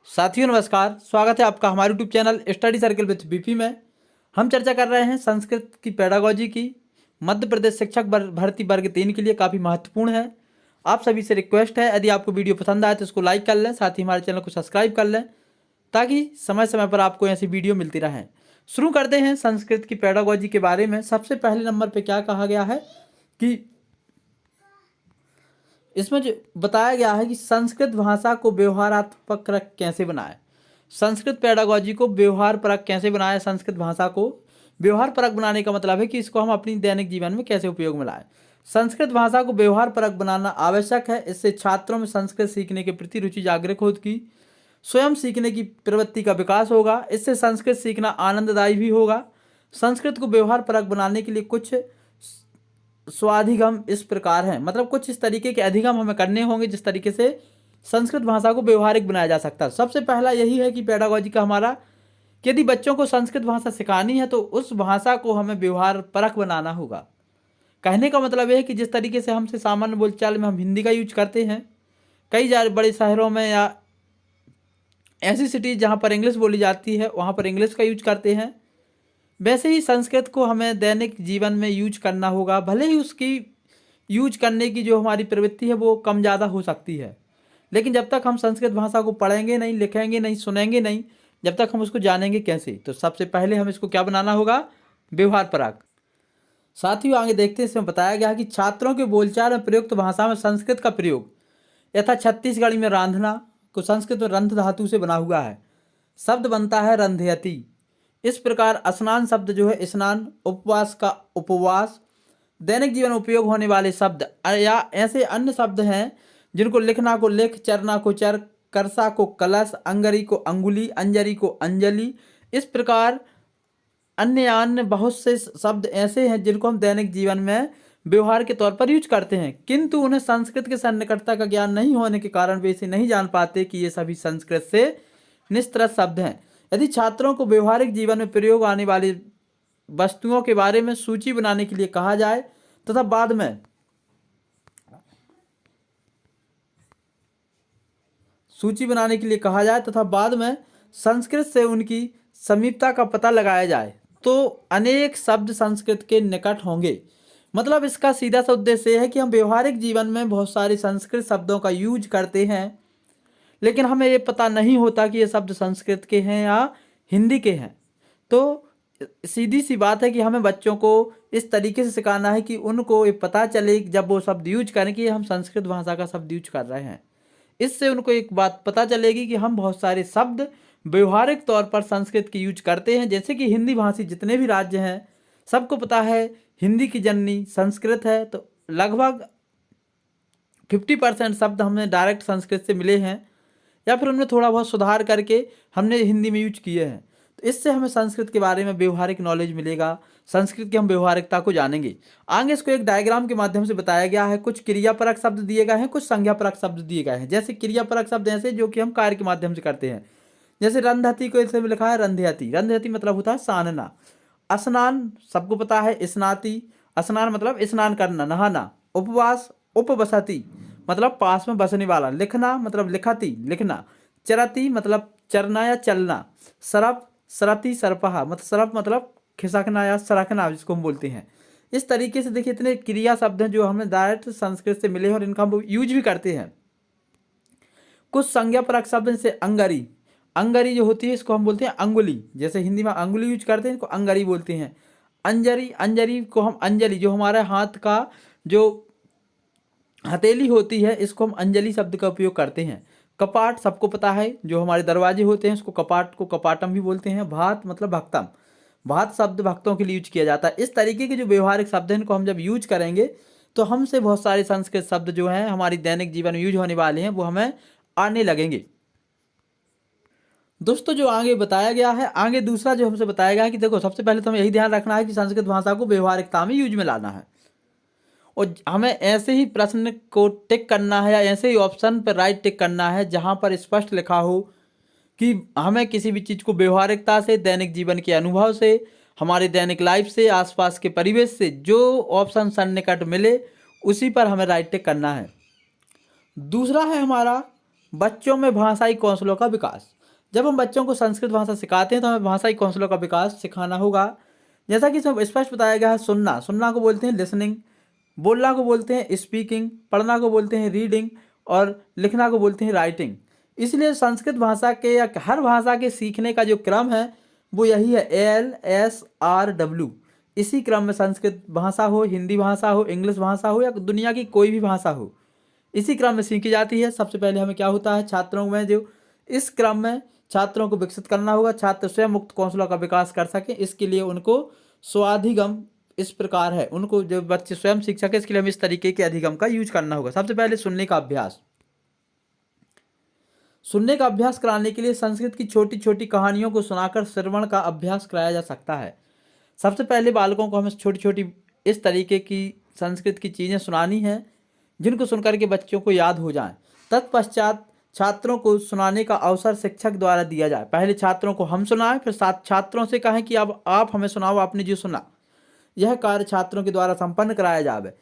साथियों नमस्कार, स्वागत है आपका हमारे YouTube channel study circle with BP में। हम चर्चा कर रहे हैं संस्कृत की पेडागोजी की। मध्य प्रदेश शिक्षक भर्ती वर्ग 3 के लिए काफ़ी महत्वपूर्ण है। आप सभी से रिक्वेस्ट है, यदि आपको वीडियो पसंद आए तो इसको लाइक कर लें, साथ ही हमारे चैनल को सब्सक्राइब कर लें ताकि समय समय पर आपको ऐसी वीडियो मिलती रहें। शुरू करते हैं संस्कृत की पेडागोजी के बारे में। सबसे पहले नंबर पर क्या कहा गया है कि इसमें जो बताया गया है कि संस्कृत भाषा को व्यवहारात्मक कैसे बनाए। संस्कृत पेडागोजी को व्यवहार परक कैसे बनाए। संस्कृत भाषा को व्यवहार परक बनाने का मतलब है कि इसको हम अपनी दैनिक जीवन में कैसे उपयोग में लाएं। संस्कृत भाषा को व्यवहार परक बनाना आवश्यक है। इससे छात्रों में संस्कृत सीखने के प्रति रुचि जागृत होगी, स्वयं सीखने की प्रवृत्ति का विकास होगा। इससे संस्कृत सीखना आनंददायी भी होगा। संस्कृत को व्यवहार परक बनाने के लिए कुछ स्वाधिगम इस प्रकार हैं, मतलब कुछ इस तरीके के अधिगम हमें करने होंगे जिस तरीके से संस्कृत भाषा को व्यवहारिक बनाया जा सकता है। सबसे पहला यही है कि पेडागोजी का हमारा कि यदि बच्चों को संस्कृत भाषा सिखानी है तो उस भाषा को हमें व्यवहार परक बनाना होगा। कहने का मतलब यह है कि जिस तरीके से हमसे सामान्य बोलचाल में हम हिंदी का यूज करते हैं, कई बड़े शहरों में या ऐसी सिटीज़ जहाँ पर इंग्लिश बोली जाती है वहाँ पर इंग्लिश का यूज करते हैं, वैसे ही संस्कृत को हमें दैनिक जीवन में यूज करना होगा। भले ही उसकी यूज करने की जो हमारी प्रवृत्ति है वो कम ज़्यादा हो सकती है, लेकिन जब तक हम संस्कृत भाषा को पढ़ेंगे नहीं, लिखेंगे नहीं, सुनेंगे नहीं, जब तक हम उसको जानेंगे कैसे। तो सबसे पहले हमें इसको क्या बनाना होगा, व्यवहार परक। साथियों आगे देखते हैं, इसमें बताया गया है कि छात्रों के बोलचाल में प्रयुक्त भाषा में संस्कृत का प्रयोग यथा छत्तीसगढ़ी में रांधना को संस्कृत में रंध धातु से बना हुआ है, शब्द बनता है रंधयति। इस प्रकार स्नान शब्द जो है स्नान, उपवास का उपवास, दैनिक जीवन में उपयोग होने वाले शब्द या ऐसे अन्य शब्द हैं जिनको लिखना को लिख, चरना को चर, करसा को कलश, अंगरी को अंगुली, अंजरी को अंजलि। इस प्रकार अन्य बहुत से शब्द ऐसे हैं जिनको हम दैनिक जीवन में व्यवहार के तौर पर यूज करते हैं, किंतु उन्हें संस्कृत के सन्निकटता का ज्ञान नहीं होने के कारण वे इसे नहीं जान पाते कि ये सभी संस्कृत से निस्तृत शब्द हैं। यदि छात्रों को व्यवहारिक जीवन में प्रयोग आने वाली वस्तुओं के बारे में सूची बनाने के लिए कहा जाए तथा बाद में संस्कृत से उनकी समीपता का पता लगाया जाए तो अनेक शब्द संस्कृत के निकट होंगे। मतलब इसका सीधा सा उद्देश्य है कि हम व्यवहारिक जीवन में बहुत सारे संस्कृत शब्दों का यूज करते हैं, लेकिन हमें ये पता नहीं होता कि ये शब्द संस्कृत के हैं या हिंदी के हैं। तो सीधी सी बात है कि हमें बच्चों को इस तरीके से सिखाना है कि उनको ये पता चले जब वो शब्द यूज करें कि हम संस्कृत भाषा का शब्द यूज कर रहे हैं। इससे उनको एक बात पता चलेगी कि हम बहुत सारे शब्द व्यवहारिक तौर पर संस्कृत की यूज करते हैं। जैसे कि हिंदी भाषी जितने भी राज्य हैं सबको पता है हिंदी की जननी संस्कृत है, तो लगभग 50% शब्द हमें डायरेक्ट संस्कृत से मिले हैं या फिर उनमें थोड़ा बहुत सुधार करके हमने हिंदी में यूज किए हैं। तो इससे हमें संस्कृत के बारे में व्यवहारिक नॉलेज मिलेगा, संस्कृत की हम व्यवहारिकता को जानेंगे। आगे इसको एक डायग्राम के माध्यम से बताया गया है। कुछ क्रियापरक शब्द दिए गए हैं, कुछ संज्ञापरक शब्द दिए गए हैं। जैसे क्रियापरक शब्द ऐसे जो कि हम कार्य के माध्यम से करते हैं, जैसे रंधती को इसमें लिखा है रंधयति। रंधयति मतलब होता है सानना। स्नान सबको पता है स्नाति, स्नान मतलब स्नान करना, नहाना। उपवास उपवसति मतलब पास में बसने वाला। लिखना मतलब लिखति, लिखना। चरति मतलब चरना या चलना। सरप सरति सरपहा मतलब सरप मतलब खिसकना या सरकना जिसको हम बोलते हैं। इस तरीके से देखिए इतने क्रिया शब्द हैं जो हमें डायरेक्ट संस्कृत से मिले हैं और इनका हम यूज भी करते हैं। कुछ संज्ञापरक शब्द जैसे अंगरी, अंगरी जो होती है इसको हम बोलते हैं अंगुली। जैसे हिंदी में अंगुली यूज करते हैं, इनको अंगरी बोलते हैं। अंजरी, अंजरी को हम अंजलि, जो हमारे हाथ का जो हथेली होती है इसको हम अंजलि शब्द का उपयोग करते हैं। कपाट सबको पता है, जो हमारे दरवाजे होते हैं उसको कपाट को कपाटम भी बोलते हैं। भात मतलब भक्तम, भात शब्द भक्तों के लिए यूज किया जाता है। इस तरीके के जो व्यवहारिक शब्द हैं इनको हम जब यूज करेंगे तो हमसे बहुत सारे संस्कृत शब्द जो हैं हमारी दैनिक जीवन में यूज होने वाले हैं वो हमें आने लगेंगे। दोस्तों जो आगे बताया गया है, आगे दूसरा जो हमसे बताया गया है कि देखो सबसे पहले तो हमें यही ध्यान रखना है कि संस्कृत भाषा को व्यवहारिकता में यूज में लाना है और हमें ऐसे ही प्रश्न को टिक करना है या ऐसे ही ऑप्शन पर राइट टिक करना है जहां पर स्पष्ट लिखा हो कि हमें किसी भी चीज़ को व्यवहारिकता से, दैनिक जीवन के अनुभव से, हमारे दैनिक लाइफ से, आसपास के परिवेश से जो ऑप्शन सन्निकट मिले उसी पर हमें राइट टिक करना है। दूसरा है हमारा बच्चों में भाषाई कौशलों का विकास। जब हम बच्चों को संस्कृत भाषा सिखाते हैं तो हमें भाषाई कौशलों का विकास सिखाना होगा। जैसा कि इसमें स्पष्ट बताया गया है, सुनना, सुनना को बोलते हैं लिसनिंग, बोलना को बोलते हैं स्पीकिंग, पढ़ना को बोलते हैं रीडिंग और लिखना को बोलते हैं राइटिंग। इसलिए संस्कृत भाषा के या हर भाषा के सीखने का जो क्रम है वो यही है, LSRW। इसी क्रम में संस्कृत भाषा हो, हिंदी भाषा हो, इंग्लिश भाषा हो या दुनिया की कोई भी भाषा हो, इसी क्रम में सीखी जाती है। सबसे पहले हमें क्या होता है, छात्रों में जो इस क्रम में छात्रों को विकसित करना होगा, छात्र स्वयं मुक्त कौशलों का विकास कर सकें। इसके लिए उनको स्वाधिगम इस प्रकार है, उनको जो बच्चे स्वयं सीख सके इसके लिए हमें इस तरीके के अधिगम का यूज करना होगा। सबसे पहले सुनने का अभ्यास। सुनने का अभ्यास कराने के लिए संस्कृत की छोटी छोटी कहानियों को सुनाकर श्रवण का अभ्यास कराया जा सकता है। सबसे पहले बालकों को हमें छोटी छोटी इस तरीके की संस्कृत की चीज़ें सुनानी हैं जिनको सुनकर के बच्चों को याद हो जाएं। तत्पश्चात छात्रों को सुनाने का अवसर शिक्षक द्वारा दिया जाए। पहले छात्रों को हम सुनाएं, फिर साथ छात्रों से कहें कि अब आप हमें सुनाओ, आपने जो सुना। यह कार्य छात्रों के द्वारा संपन्न कराया जाए।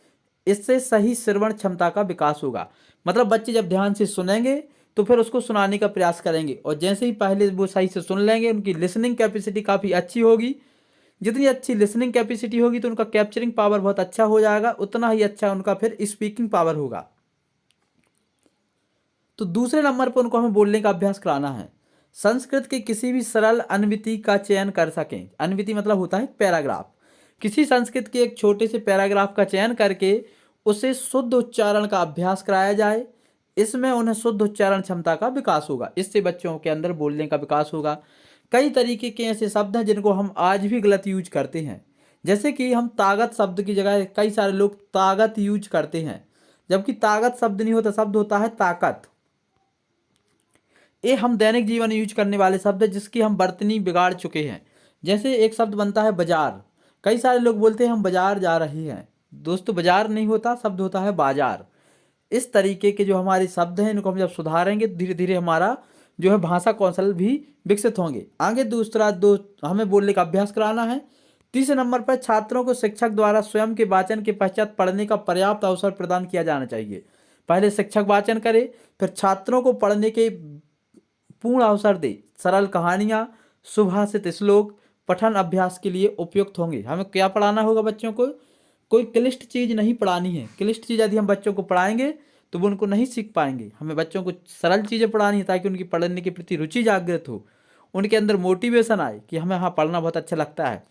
इससे सही श्रवण क्षमता का विकास होगा। मतलब बच्चे जब ध्यान से सुनेंगे तो फिर उसको सुनाने का प्रयास करेंगे और जैसे ही पहले वो सही से सुन लेंगे उनकी लिसनिंग कैपेसिटी काफ़ी अच्छी होगी। जितनी अच्छी लिसनिंग कैपेसिटी होगी तो उनका कैप्चरिंग पावर बहुत अच्छा हो जाएगा, उतना ही अच्छा उनका फिर स्पीकिंग पावर होगा। तो दूसरे नंबर पर उनको हमें बोलने का अभ्यास कराना है। संस्कृत के किसी भी सरल अनुवृत्ति का चयन कर सकें। अनुवृत्ति मतलब होता है पैराग्राफ। किसी संस्कृत के एक छोटे से पैराग्राफ का चयन करके उसे शुद्ध उच्चारण का अभ्यास कराया जाए। इसमें उन्हें शुद्ध उच्चारण क्षमता का विकास होगा। इससे बच्चों के अंदर बोलने का विकास होगा। कई तरीके के ऐसे शब्द हैं जिनको हम आज भी गलत यूज करते हैं। जैसे कि हम ताकत शब्द की जगह कई सारे लोग ताकत यूज करते हैं, जबकि ताकत शब्द नहीं होता, शब्द होता है ताकत। ये हम दैनिक जीवन में यूज करने वाले शब्द है जिसकी हम बर्तनी बिगाड़ चुके हैं। जैसे एक शब्द बनता है बाजार, कई सारे लोग बोलते हैं हम बाजार जा रहे हैं। दोस्तों बाजार नहीं होता, शब्द होता है बाजार। इस तरीके के जो हमारे शब्द हैं इनको हम जब सुधारेंगे धीरे धीरे हमारा जो है भाषा कौशल भी विकसित होंगे। आगे दो हमें बोलने का अभ्यास कराना है। तीसरे नंबर पर छात्रों को शिक्षक द्वारा स्वयं के वाचन के पश्चात पढ़ने का पर्याप्त अवसर प्रदान किया जाना चाहिए। पहले शिक्षक वाचन करे, फिर छात्रों को पढ़ने के पूर्ण अवसर दे। सरल कहानियाँ, सुभाषित श्लोक पठन अभ्यास के लिए उपयुक्त होंगे। हमें क्या पढ़ाना होगा बच्चों को, कोई क्लिष्ट चीज़ नहीं पढ़ानी है। क्लिष्ट चीज़ यदि हम बच्चों को पढ़ाएंगे तो वो उनको नहीं सीख पाएंगे। हमें बच्चों को सरल चीज़ें पढ़ानी है ताकि उनकी पढ़ने के प्रति रुचि जागृत हो, उनके अंदर मोटिवेशन आए कि हमें हाँ पढ़ना बहुत अच्छा लगता है।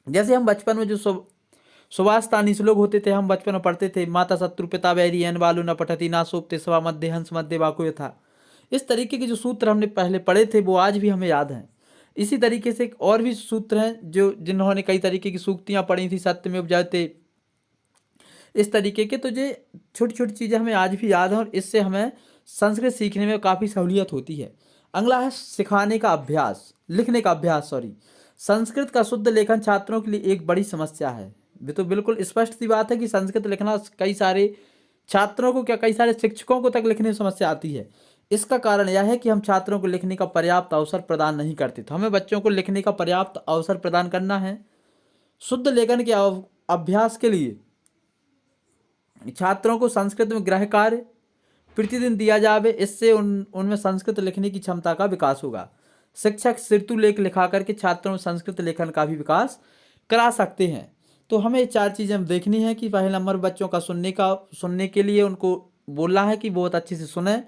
जैसे हम बचपन में जो सुभाष तानी श्लोक होते थे, हम बचपन में पढ़ते थे, माता शत्रु पिता वैरी एन बालू न पठती ना सोपते सवा मध्य हंस मध्य वाकुय था। इस तरीके के जो सूत्र हमने पहले पढ़े थे वो आज भी हमें याद हैं। इसी तरीके से और भी सूत्र हैं जो जिन्होंने कई तरीके की सूक्तियाँ पढ़ी थी, सत्यमेव जयते, इस तरीके के। तो ये छोटी छोटी चीज़ें हमें आज भी याद हैं और इससे हमें संस्कृत सीखने में काफ़ी सहूलियत होती है। अगला है सिखाने का अभ्यास, लिखने का अभ्यास संस्कृत का शुद्ध लेखन छात्रों के लिए एक बड़ी समस्या है। ये तो बिल्कुल स्पष्ट सी बात है कि संस्कृत लिखना कई सारे छात्रों को, क्या कई सारे शिक्षकों को तक लिखने में समस्या आती है। इसका कारण यह है कि हम छात्रों को लिखने का पर्याप्त अवसर प्रदान नहीं करते। तो हमें बच्चों को लिखने का पर्याप्त अवसर प्रदान करना है। शुद्ध लेखन के अभ्यास के लिए छात्रों को संस्कृत में गृह कार्य प्रतिदिन दिया जाए। इससे उनमें संस्कृत लिखने की क्षमता का विकास होगा। शिक्षक ऋतुलेख लिखा करके छात्रों में संस्कृत लेखन का भी विकास करा सकते हैं। तो हमें 4 चीज़ें देखनी है कि पहले नंबर बच्चों का सुनने के लिए उनको बोलना है कि बहुत अच्छे से सुने।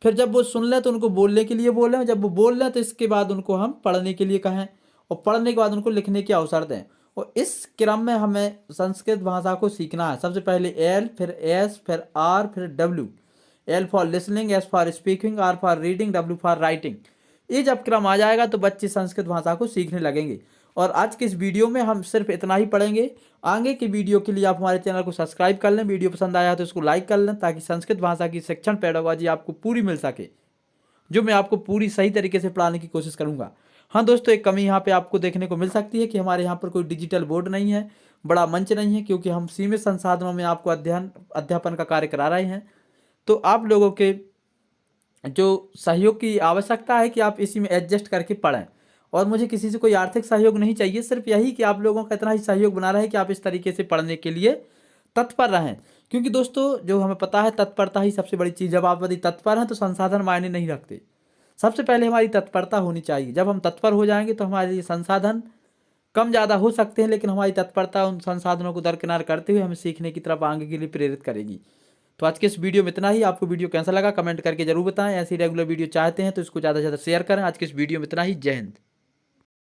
फिर जब वो सुन लें तो उनको बोलने के लिए बोलें। जब वो बोल लें तो इसके बाद उनको हम पढ़ने के लिए कहें और पढ़ने के बाद उनको लिखने के अवसर दें। और इस क्रम में हमें संस्कृत भाषा को सीखना है। सबसे पहले एल, फिर एस, फिर आर, फिर W. L for listening, S for speaking, R for reading, W for writing. ये जब क्रम आ जाएगा तो बच्चे संस्कृत भाषा को सीखने लगेंगे। और आज के इस वीडियो में हम सिर्फ इतना ही पढ़ेंगे। आगे की वीडियो के लिए आप हमारे चैनल को सब्सक्राइब कर लें। वीडियो पसंद आया तो इसको लाइक कर लें ताकि संस्कृत भाषा की शिक्षण पेडागॉजी आपको पूरी मिल सके, जो मैं आपको पूरी सही तरीके से पढ़ाने की कोशिश करूँगा। हाँ दोस्तों, एक कमी यहाँ पे आपको देखने को मिल सकती है कि हमारे यहाँ पर कोई डिजिटल बोर्ड नहीं है, बड़ा मंच नहीं है, क्योंकि हम सीमित संसाधनों में आपको अध्यापन का कार्य करा रहे हैं। तो आप लोगों के जो सहयोग की आवश्यकता है कि आप इसी में एडजस्ट करके पढ़ें। और मुझे किसी से कोई आर्थिक सहयोग नहीं चाहिए, सिर्फ यही कि आप लोगों का इतना ही सहयोग बना रहे कि आप इस तरीके से पढ़ने के लिए तत्पर रहें, क्योंकि दोस्तों जो हमें पता है तत्परता ही सबसे बड़ी चीज़। जब आप यदि तत्पर हैं तो संसाधन मायने नहीं रखते। सबसे पहले हमारी तत्परता होनी चाहिए। जब हम तत्पर हो जाएंगे तो हमारे लिए संसाधन कम ज़्यादा हो सकते हैं, लेकिन हमारी तत्परता उन संसाधनों को दरकिनार करते हुए हमें सीखने की तरफ आगे के लिए प्रेरित करेगी। तो आज के इस वीडियो में इतना ही। आपको वीडियो कैसा लगा कमेंट करके जरूर बताएं। ऐसी रेगुलर वीडियो चाहते हैं तो इसको ज़्यादा से ज़्यादा शेयर करें। आज के इस वीडियो में इतना ही। जय हिंद।